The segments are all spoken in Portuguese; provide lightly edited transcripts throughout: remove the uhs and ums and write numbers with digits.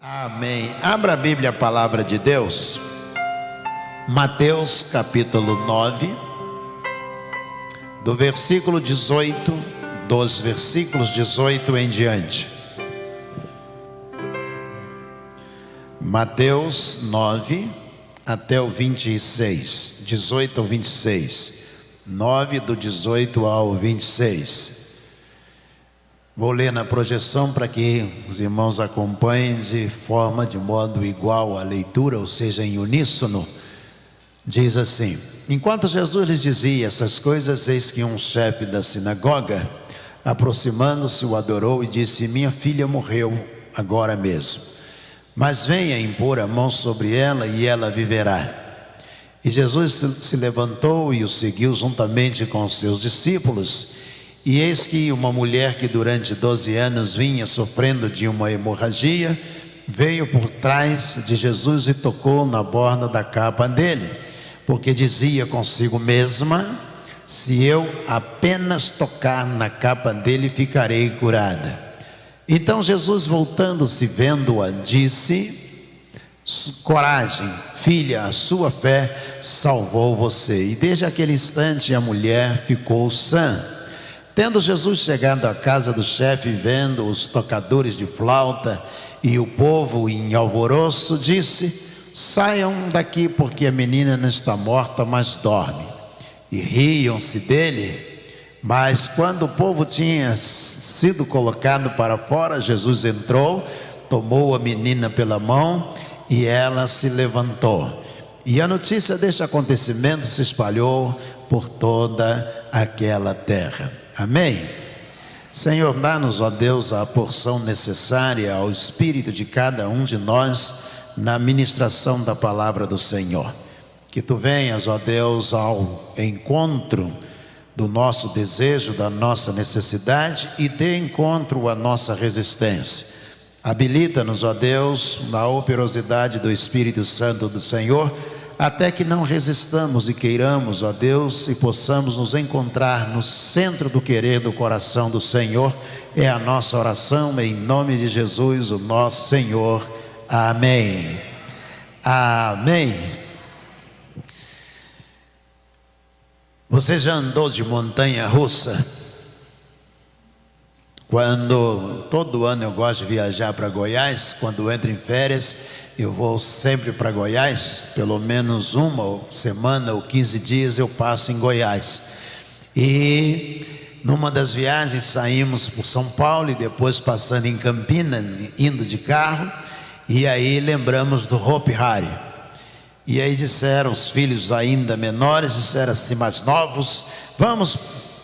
Amém. Abra a Bíblia, a palavra de Deus. Mateus capítulo 9, do versículo 18, dos versículos 18 em diante. Mateus 9 até o 26, 18 ao 26. 9 do 18 ao 26. Vou ler na projeção para que os irmãos acompanhem de modo igual a leitura, ou seja, em uníssono. Diz assim: enquanto Jesus lhes dizia essas coisas, eis que um chefe da sinagoga, aproximando-se, o adorou e disse: minha filha morreu agora mesmo, mas venha impor a mão sobre ela e ela viverá. E Jesus se levantou e o seguiu juntamente com os seus discípulos. E eis que uma mulher que durante 12 anos vinha sofrendo de uma hemorragia, veio por trás de Jesus e tocou na borda da capa dele, porque dizia consigo mesma: se eu apenas tocar na capa dele, ficarei curada. Então Jesus, voltando-se, vendo-a, disse: coragem, filha, a sua fé salvou você. E desde aquele instante a mulher ficou sã. Tendo Jesus chegado à casa do chefe, vendo os tocadores de flauta e o povo em alvoroço, disse: saiam daqui, porque a menina não está morta, mas dorme. E riam-se dele. Mas quando o povo tinha sido colocado para fora, Jesus entrou, tomou a menina pela mão e ela se levantou. E a notícia deste acontecimento se espalhou por toda aquela terra. Amém? Senhor, dá-nos, ó Deus, a porção necessária ao espírito de cada um de nós na ministração da palavra do Senhor. Que Tu venhas, ó Deus, ao encontro do nosso desejo, da nossa necessidade e dê encontro à nossa resistência. Habilita-nos, ó Deus, na operosidade do Espírito Santo do Senhor, até que não resistamos e queiramos, ó Deus, e possamos nos encontrar no centro do querer do coração do Senhor. É a nossa oração em nome de Jesus, o nosso Senhor. Amém. Amém. Você já andou de montanha-russa? Todo ano eu gosto de viajar para Goiás. Quando entro em férias, eu vou sempre para Goiás, pelo menos uma semana ou 15 dias eu passo em Goiás. E numa das viagens saímos por São Paulo e depois passando em Campinas, indo de carro, e aí lembramos do Hopi Hari. E aí disseram, os filhos ainda menores, disseram assim, mais novos: vamos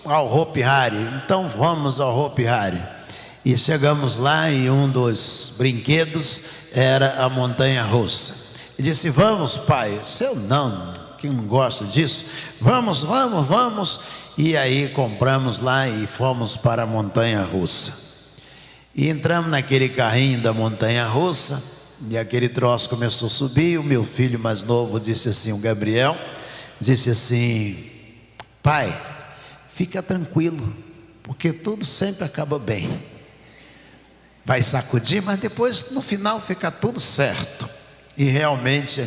ao Hopi Hari. Então vamos ao Hopi Hari. E chegamos lá e um dos brinquedos era a montanha-russa. E disse: vamos, pai. Eu não, que não gosto disso. Vamos. E aí compramos lá e fomos para a montanha-russa. E entramos naquele carrinho da montanha-russa e aquele troço começou a subir. O meu filho mais novo disse assim, o Gabriel, disse assim: pai, fica tranquilo, porque tudo sempre acaba bem. Vai sacudir, mas depois no final fica tudo certo. E realmente,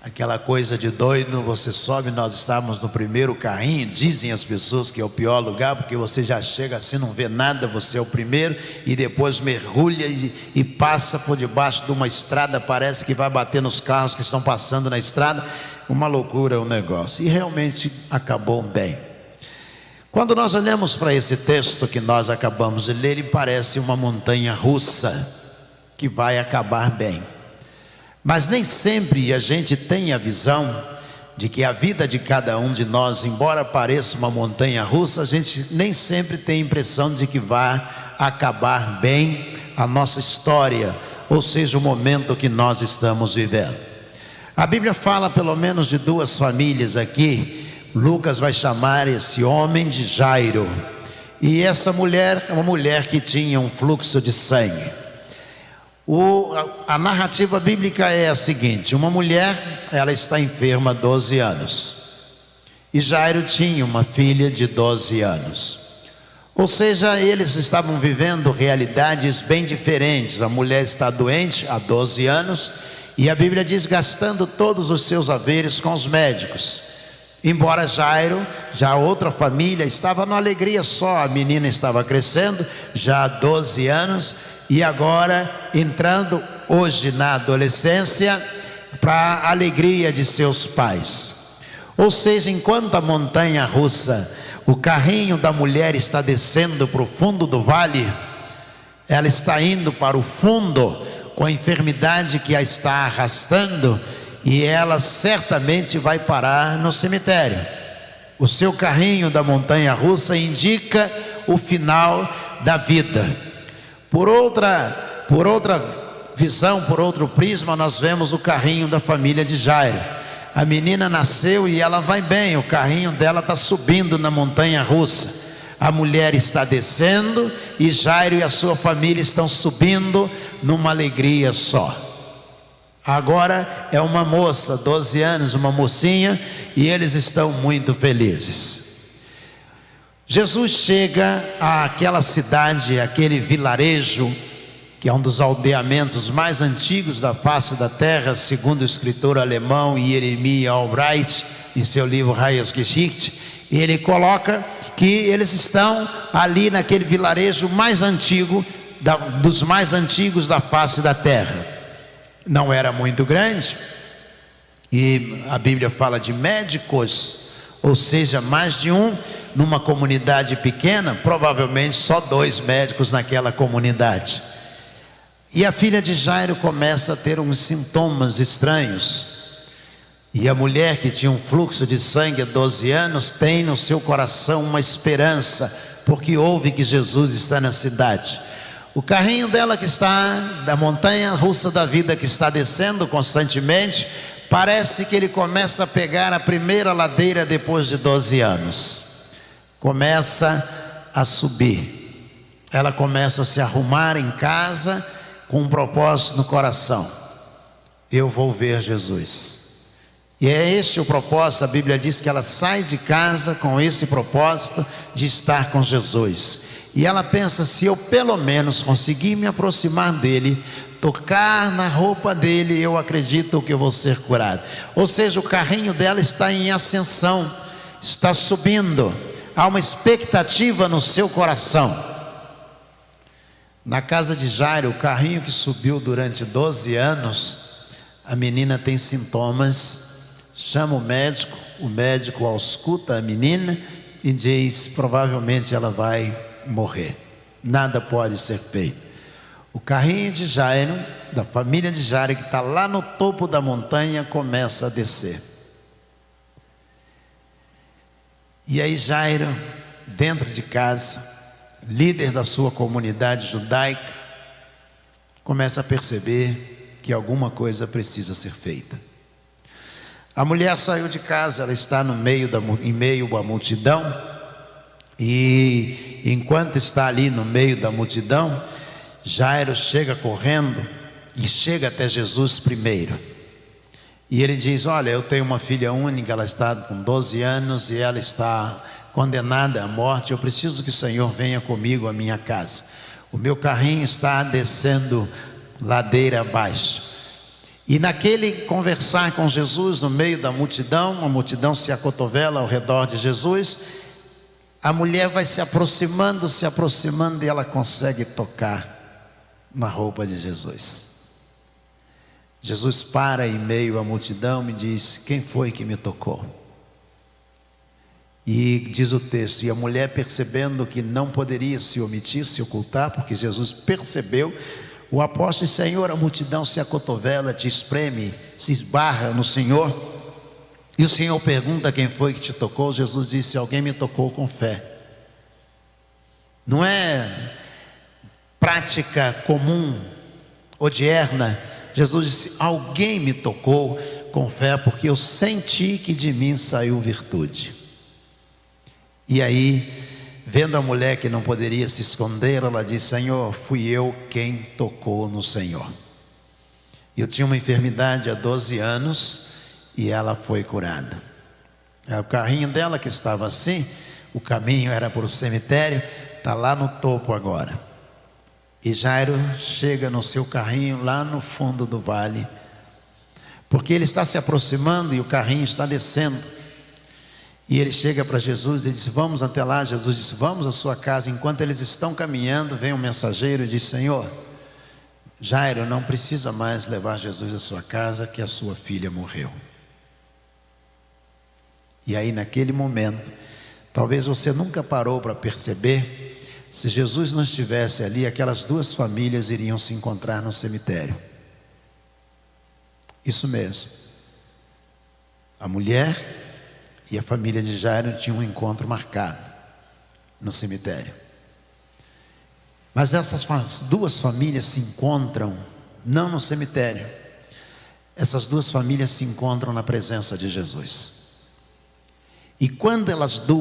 aquela coisa de doido, você sobe. Nós estávamos no primeiro carrinho. Dizem as pessoas que é o pior lugar, porque você já chega assim, não vê nada, você é o primeiro, e depois mergulha e passa por debaixo de uma estrada, parece que vai bater nos carros que estão passando na estrada. Uma loucura o negócio. E realmente acabou bem. Quando nós olhamos para esse texto que nós acabamos de ler, ele parece uma montanha russa que vai acabar bem. Mas nem sempre a gente tem a visão de que a vida de cada um de nós, embora pareça uma montanha russa, a gente nem sempre tem a impressão de que vai acabar bem a nossa história, ou seja, o momento que nós estamos vivendo. A Bíblia fala pelo menos de duas famílias aqui. Lucas vai chamar esse homem de Jairo. E essa mulher é uma mulher que tinha um fluxo de sangue. A narrativa bíblica é a seguinte: uma mulher, ela está enferma há 12 anos. E Jairo tinha uma filha de 12 anos. Ou seja, eles estavam vivendo realidades bem diferentes. A mulher está doente há 12 anos e a Bíblia diz gastando todos os seus haveres com os médicos. Embora Jairo, já outra família, estava numa alegria só. A menina estava crescendo já há 12 anos e agora entrando hoje na adolescência para a alegria de seus pais. Ou seja, enquanto a montanha russa, o carrinho da mulher está descendo para o fundo do vale, ela está indo para o fundo com a enfermidade que a está arrastando, e ela certamente vai parar no cemitério. O seu carrinho da montanha russa indica o final da vida. Por outra visão, por outro prisma, nós vemos o carrinho da família de Jairo. A menina nasceu e ela vai bem, o carrinho dela está subindo na montanha russa. A mulher está descendo e Jairo e a sua família estão subindo numa alegria só. Agora é uma moça, 12 anos, uma mocinha, e eles estão muito felizes. Jesus chega àquela cidade, aquele vilarejo, que é um dos aldeamentos mais antigos da face da terra, segundo o escritor alemão Jeremias Albright, em seu livro Heilsgeschichte. Ele coloca que eles estão ali naquele vilarejo mais antigo, dos mais antigos da face da terra. Não era muito grande, e a Bíblia fala de médicos, ou seja, mais de um. Numa comunidade pequena, provavelmente só 2 médicos naquela comunidade. E a filha de Jairo começa a ter uns sintomas estranhos. E a mulher que tinha um fluxo de sangue há 12 anos tem no seu coração uma esperança, porque ouve que Jesus está na cidade. O carrinho dela que está, da montanha russa da vida, que está descendo constantemente, parece que ele começa a pegar a primeira ladeira depois de 12 anos. Começa a subir. Ela começa a se arrumar em casa com um propósito no coração: eu vou ver Jesus. E é este o propósito. A Bíblia diz que ela sai de casa com esse propósito de estar com Jesus. E ela pensa: se eu pelo menos conseguir me aproximar dele, tocar na roupa dele, eu acredito que eu vou ser curado. Ou seja, o carrinho dela está em ascensão, está subindo. Há uma expectativa no seu coração. Na casa de Jairo, o carrinho que subiu durante 12 anos, a menina tem sintomas, chama o médico ausculta a menina e diz: provavelmente ela vai morrer, nada pode ser feito. O carrinho de Jairo, da família de Jairo, que está lá no topo da montanha, começa a descer. E aí Jairo, dentro de casa, líder da sua comunidade judaica, começa a perceber que alguma coisa precisa ser feita. A mulher saiu de casa, ela está em meio à multidão, e enquanto está ali no meio da multidão, Jairo chega correndo e chega até Jesus primeiro. E ele diz: olha, eu tenho uma filha única, ela está com 12 anos e ela está condenada à morte. Eu preciso que o Senhor venha comigo à minha casa. O meu carrinho está descendo ladeira abaixo. E naquele conversar com Jesus no meio da multidão, a multidão se acotovela ao redor de Jesus, a mulher vai se aproximando e ela consegue tocar na roupa de Jesus. Jesus para em meio à multidão e diz: quem foi que me tocou? E diz o texto: e a mulher, percebendo que não poderia se omitir, se ocultar, porque Jesus percebeu, o apóstolo disse: Senhor, a multidão se acotovela, te espreme, se esbarra no Senhor. E o Senhor pergunta: quem foi que te tocou? Jesus disse: alguém me tocou com fé. Não é prática comum, odierna. Jesus disse: alguém me tocou com fé, porque eu senti que de mim saiu virtude. E aí, vendo a mulher que não poderia se esconder, ela disse: Senhor, fui eu quem tocou no Senhor. Eu tinha uma enfermidade há 12 anos e ela foi curada. O carrinho dela que estava assim, o caminho era para o cemitério, está lá no topo agora. E Jairo chega no seu carrinho lá no fundo do vale, porque ele está se aproximando e o carrinho está descendo. E ele chega para Jesus e diz: vamos até lá. Jesus disse: vamos à sua casa. Enquanto eles estão caminhando, vem um mensageiro e diz: Senhor, Jairo não precisa mais levar Jesus à sua casa, que a sua filha morreu. E aí naquele momento, talvez você nunca parou para perceber, se Jesus não estivesse ali, aquelas duas famílias iriam se encontrar no cemitério. Isso mesmo. A mulher e a família de Jairo tinham um encontro marcado no cemitério. Mas essas duas famílias se encontram não no cemitério. Essas duas famílias se encontram na presença de Jesus. E quando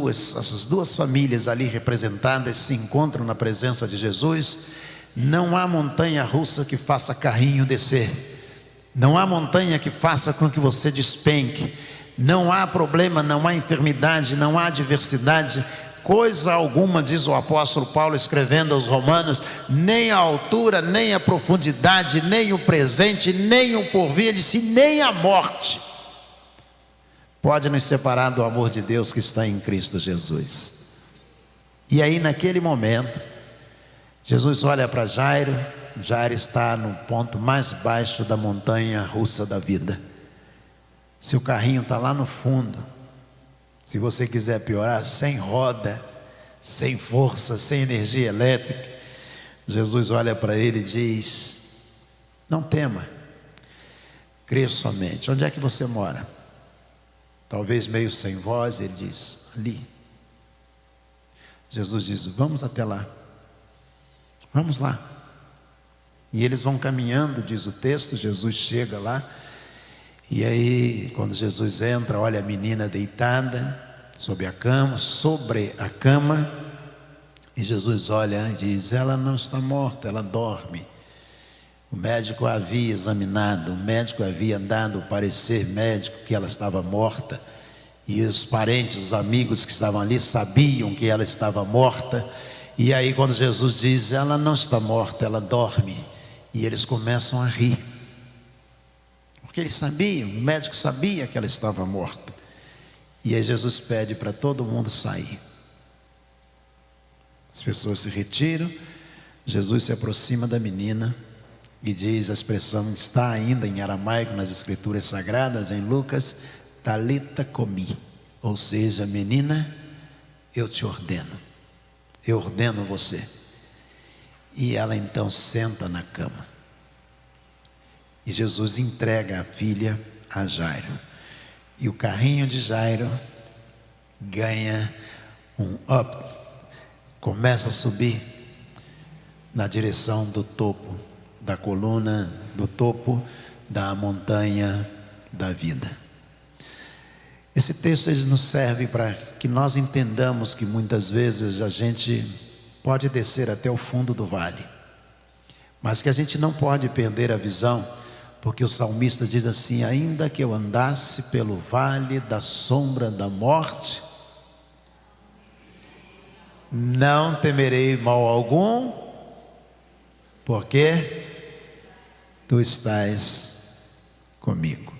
essas duas famílias ali representadas se encontram na presença de Jesus, não há montanha russa que faça carrinho descer. Não há montanha que faça com que você despenque. Não há problema, não há enfermidade, não há adversidade, coisa alguma, diz o apóstolo Paulo escrevendo aos Romanos, nem a altura, nem a profundidade, nem o presente, nem o porvir, ele disse, nem a morte pode nos separar do amor de Deus que está em Cristo Jesus. E aí naquele momento, Jesus olha para Jairo. Jairo está no ponto mais baixo da montanha russa da vida. Seu carrinho está lá no fundo. Se você quiser piorar, sem roda, sem força, sem energia elétrica. Jesus olha para ele e diz: não tema, crê somente. Onde é que você mora? Talvez meio sem voz, ele diz: ali. Jesus diz: vamos até lá. Vamos lá. E eles vão caminhando, diz o texto. Jesus chega lá. E aí, quando Jesus entra, olha a menina deitada sobre a cama, e Jesus olha e diz: ela não está morta, ela dorme. O médico a havia examinado, o médico havia dado o parecer médico que ela estava morta, e os parentes, os amigos que estavam ali sabiam que ela estava morta. E aí quando Jesus diz: ela não está morta, ela dorme, e eles começam a rir, porque eles sabiam, o médico sabia que ela estava morta. E aí Jesus pede para todo mundo sair. As pessoas se retiram. Jesus se aproxima da menina e diz, a expressão está ainda em aramaico nas escrituras sagradas, em Lucas: Talita comi, ou seja, menina, eu te ordeno, eu ordeno você. E ela então senta na cama. E Jesus entrega a filha a Jairo. E o carrinho de Jairo ganha um up, começa a subir na direção do topo da coluna, do topo da montanha da vida. Esse texto ele nos serve para que nós entendamos que muitas vezes a gente pode descer até o fundo do vale, mas que a gente não pode perder a visão, porque o salmista diz assim: ainda que eu andasse pelo vale da sombra da morte, não temerei mal algum, porque tu estás comigo.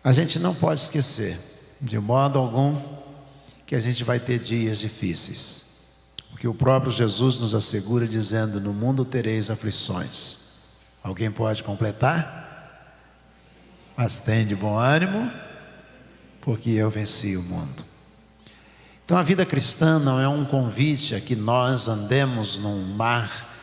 A gente não pode esquecer, de modo algum, que a gente vai ter dias difíceis, porque o próprio Jesus nos assegura dizendo: no mundo tereis aflições. Alguém pode completar? Mas tem de bom ânimo, porque eu venci o mundo. Então a vida cristã não é um convite a que nós andemos num mar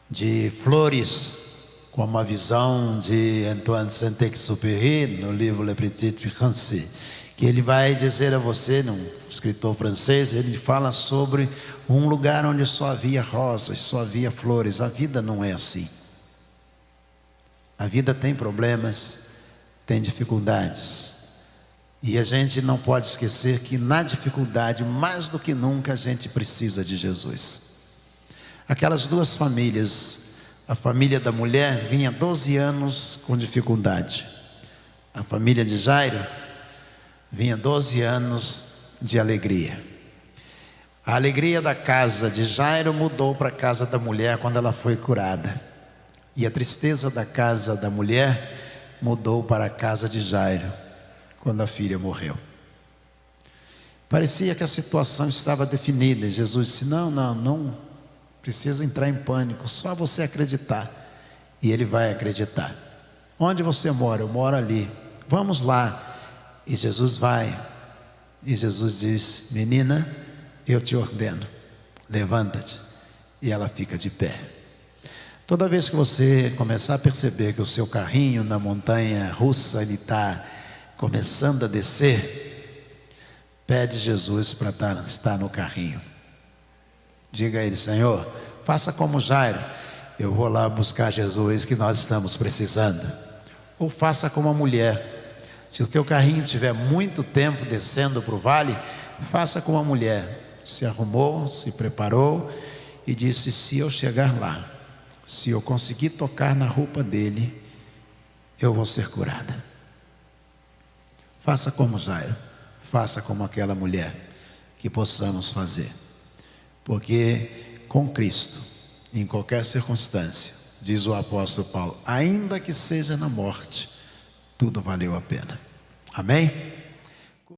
de flores, como a visão de Antoine Saint-Exupéry no livro Le Petit Prince, que ele vai dizer a você, um escritor francês, ele fala sobre um lugar onde só havia rosas, só havia flores. A vida não é assim. A vida tem problemas, tem dificuldades, e a gente não pode esquecer que na dificuldade, mais do que nunca, a gente precisa de Jesus. Aquelas duas famílias, a família da mulher vinha 12 anos com dificuldade, a família de Jairo vinha 12 anos de alegria. A alegria da casa de Jairo mudou para a casa da mulher quando ela foi curada. E a tristeza da casa da mulher mudou para a casa de Jairo quando a filha morreu. Parecia que a situação estava definida. E Jesus disse: não precisa entrar em pânico, só você acreditar. E ele vai acreditar. Onde você mora? Eu moro ali. Vamos lá. E Jesus vai. E Jesus diz: menina, eu te ordeno, levanta-te. E ela fica de pé. Toda vez que você começar a perceber que o seu carrinho na montanha russa ele está começando a descer, pede Jesus para estar no carrinho. Diga a ele: Senhor, faça como Jairo, eu vou lá buscar Jesus que nós estamos precisando. Ou faça como a mulher. Se o teu carrinho tiver muito tempo descendo para o vale, faça como a mulher. Se arrumou, se preparou e disse: se eu chegar lá, se eu conseguir tocar na roupa dele, eu vou ser curada. Faça como Jairo, faça como aquela mulher, que possamos fazer. Porque com Cristo, em qualquer circunstância, diz o apóstolo Paulo, ainda que seja na morte, tudo valeu a pena. Amém?